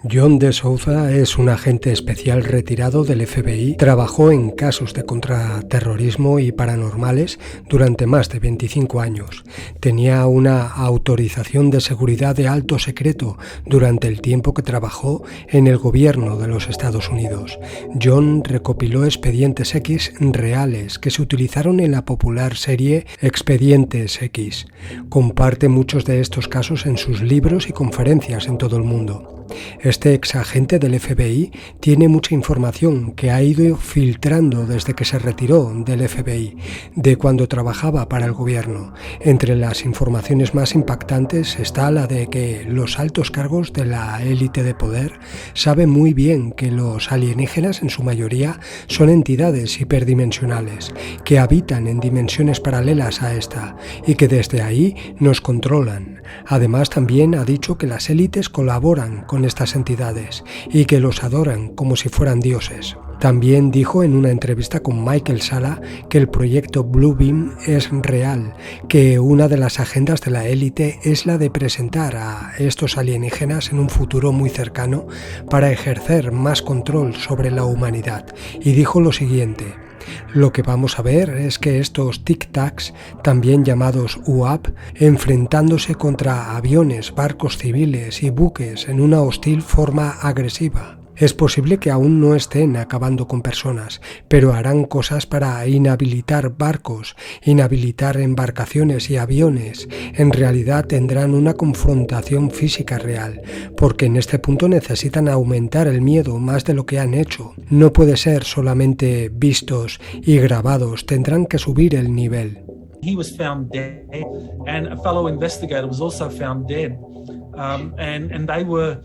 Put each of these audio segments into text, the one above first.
John de Souza es un agente especial retirado del FBI. Trabajó en casos de contraterrorismo y paranormales durante más de 25 años. Tenía una autorización de seguridad de alto secreto durante el tiempo que trabajó en el gobierno de los Estados Unidos. John recopiló expedientes X reales que se utilizaron en la popular serie Expedientes X. Comparte muchos de estos casos en sus libros y conferencias en todo el mundo. Este exagente del FBI tiene mucha información que ha ido filtrando desde que se retiró del FBI, de cuando trabajaba para el gobierno. Entre las informaciones más impactantes está la de que los altos cargos de la élite de poder saben muy bien que los alienígenas en su mayoría son entidades hiperdimensionales, que habitan en dimensiones paralelas a esta y que desde ahí nos controlan. Además, también ha dicho que las élites colaboran con estas entidades y que los adoran como si fueran dioses. También dijo en una entrevista con Michael Sala que el proyecto Blue Beam es real, que una de las agendas de la élite es la de presentar a estos alienígenas en un futuro muy cercano para ejercer más control sobre la humanidad. Y dijo lo siguiente: lo que vamos a ver es que estos tic-tacs, también llamados UAP, enfrentándose contra aviones, barcos civiles y buques en una hostil forma agresiva. Es posible que aún no estén acabando con personas, pero harán cosas para inhabilitar barcos, inhabilitar embarcaciones y aviones. En realidad tendrán una confrontación física real, porque en este punto necesitan aumentar el miedo más de lo que han hecho. No puede ser solamente vistos y grabados, tendrán que subir el nivel. He was found dead, and a fellow investigator was also found dead, and they were.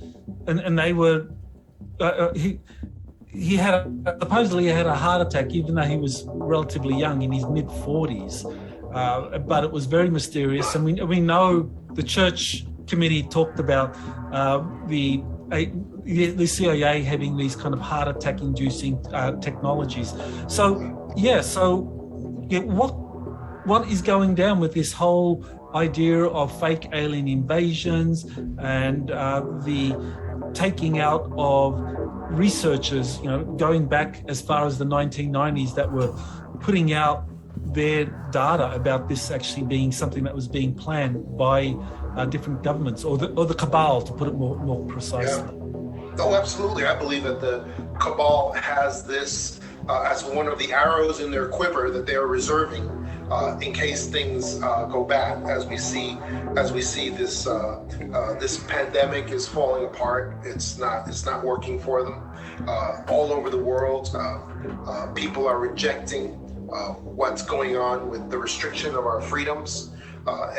He had supposedly had a heart attack, even though he was relatively young, in his mid-40s. But it was very mysterious, and we know the church committee talked about the CIA having these kind of heart attack-inducing technologies. What is going down with this whole idea of fake alien invasions and the taking out of researchers, going back as far as the 1990s, that were putting out their data about this actually being something that was being planned by different governments or the cabal, to put it more precisely. Yeah. Oh, absolutely. I believe that the cabal has this as one of the arrows in their quiver that they are reserving in case things go bad. As we see this this pandemic is falling apart. It's not working for them. All over the world, people are rejecting what's going on with the restriction of our freedoms,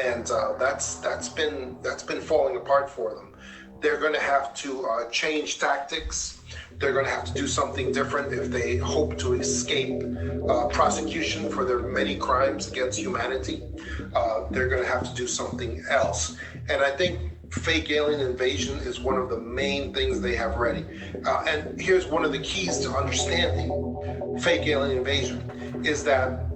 and that's been falling apart for them. They're going to have to change tactics. They're going to have to do something different if they hope to escape prosecution for their many crimes against humanity. They're going to have to do something else. And I think fake alien invasion is one of the main things they have ready. And here's one of the keys to understanding fake alien invasion is that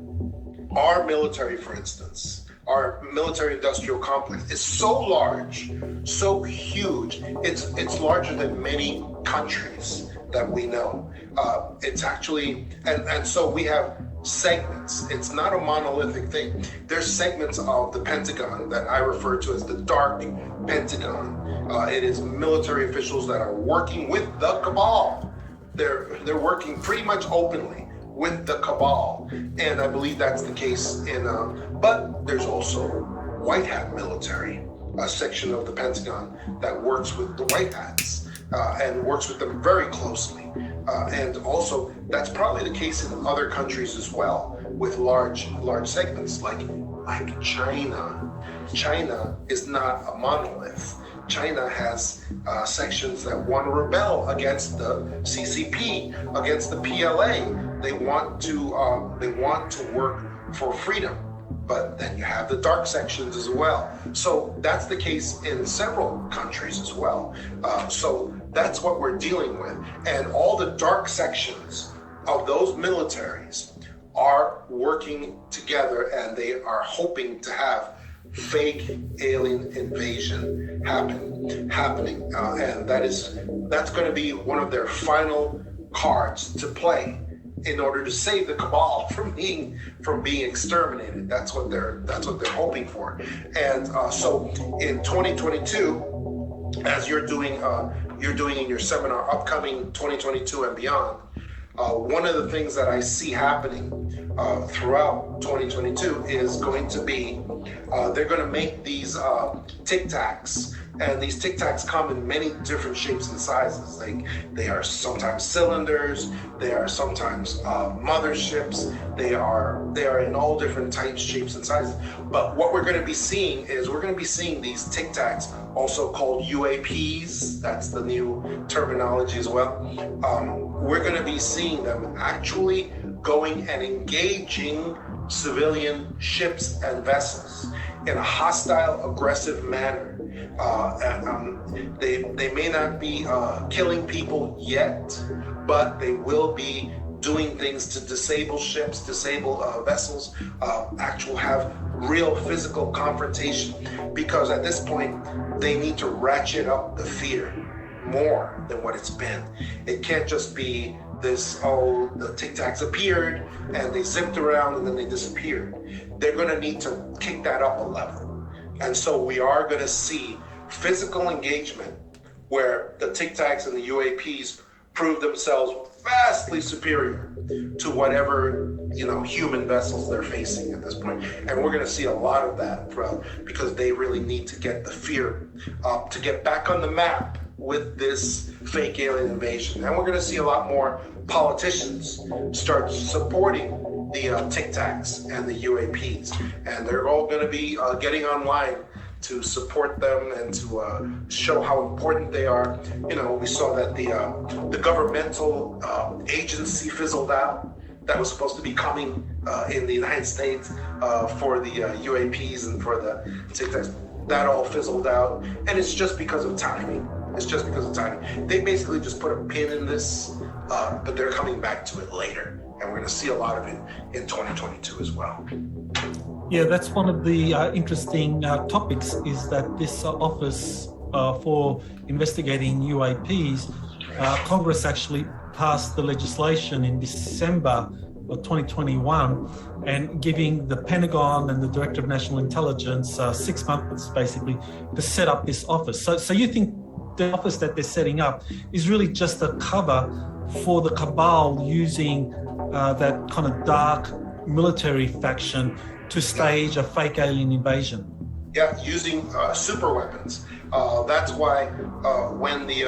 our military, for instance, our military-industrial complex is so large, so huge. It's larger than many countries that we know. It's actually, and so we have segments. It's not a monolithic thing. There's segments of the Pentagon that I refer to as the dark Pentagon. It is military officials that are working with the cabal. They're working pretty much openly with the cabal, and I believe that's the case in. But there's also white hat military, a section of the Pentagon that works with the white hats and works with them very closely. And also, that's probably the case in other countries as well, with large segments like China. China is not a monolith. China has sections that want to rebel against the CCP, against the PLA. They want to work for freedom, but then you have the dark sections as well. So that's the case in several countries as well. So that's what we're dealing with, and all the dark sections of those militaries are working together, and they are hoping to have fake alien invasion happening, and that's going to be one of their final cards to play in order to save the cabal from being exterminated. That's what they're hoping for. And so in 2022, as you're doing in your seminar, upcoming 2022 and beyond, one of the things that I see happening throughout 2022 is going to be they're going to make these Tic Tacs, and these Tic Tacs come in many different shapes and sizes. They are sometimes cylinders, they are sometimes motherships, they are in all different types, shapes, and sizes. But what we're going to be seeing is these Tic Tacs, also called UAPs. That's the new terminology as well. We're going to be seeing them actually going and engaging civilian ships and vessels in a hostile, aggressive manner. They may not be killing people yet, but they will be doing things to disable ships, disable vessels, have real physical confrontation, because at this point they need to ratchet up the fear more than what it's been. It can't just be this, the Tic Tacs appeared and they zipped around and then they disappeared. They're going to need to kick that up a level. And so we are going to see physical engagement where the Tic Tacs and the UAPs prove themselves vastly superior to whatever human vessels they're facing at this point. And we're going to see a lot of that throughout, because they really need to get the fear up to get back on the map with this fake alien invasion. And we're going to see a lot more politicians start supporting the Tic Tacs and the UAPs, and they're all going to be getting online to support them and to show how important they are. We saw that the governmental agency fizzled out that was supposed to be coming in the United States for the UAPs and for the Tic Tacs. That all fizzled out, and it's just because of timing. They basically just put a pin in this, but they're coming back to it later, and we're going to see a lot of it in 2022 as well. Yeah, that's one of the interesting topics, is that this office for investigating UAPs, Congress actually passed the legislation in December of 2021 and giving the Pentagon and the Director of National Intelligence 6 months basically to set up this office. So you think the office that they're setting up is really just a cover for the cabal using that kind of dark military faction to stage a fake alien invasion? Yeah, using super weapons. That's why when the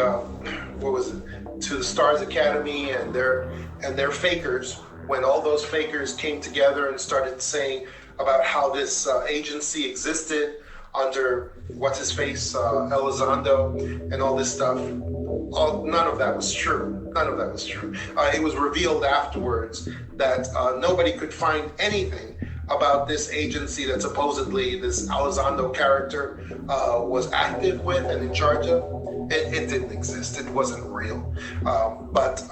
to the Stars Academy and their fakers, when all those fakers came together and started saying about how this agency existed under what's-his-face, Elizondo, and all this stuff, none of that was true. It was revealed afterwards that nobody could find anything about this agency that supposedly this Elizondo character was active with and in charge of. It didn't exist. It wasn't real. But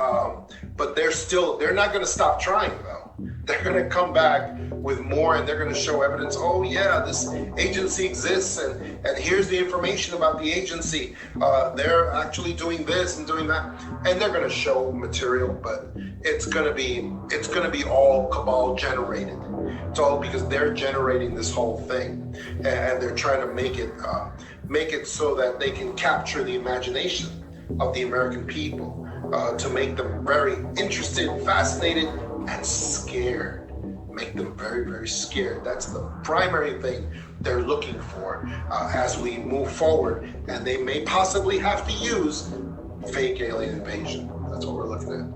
they're not going to stop trying, though. They're going to come back with more, and they're going to show evidence. Oh yeah, this agency exists, and here's the information about the agency. They're actually doing this and doing that, and they're going to show material, but it's going to be all cabal generated. It's all because they're generating this whole thing, and they're trying to make it so that they can capture the imagination of the American people, to make them very interested, fascinated, and scared. Make them very, very scared. That's the primary thing they're looking for as we move forward, and they may possibly have to use fake alien invasion. That's what we're looking at.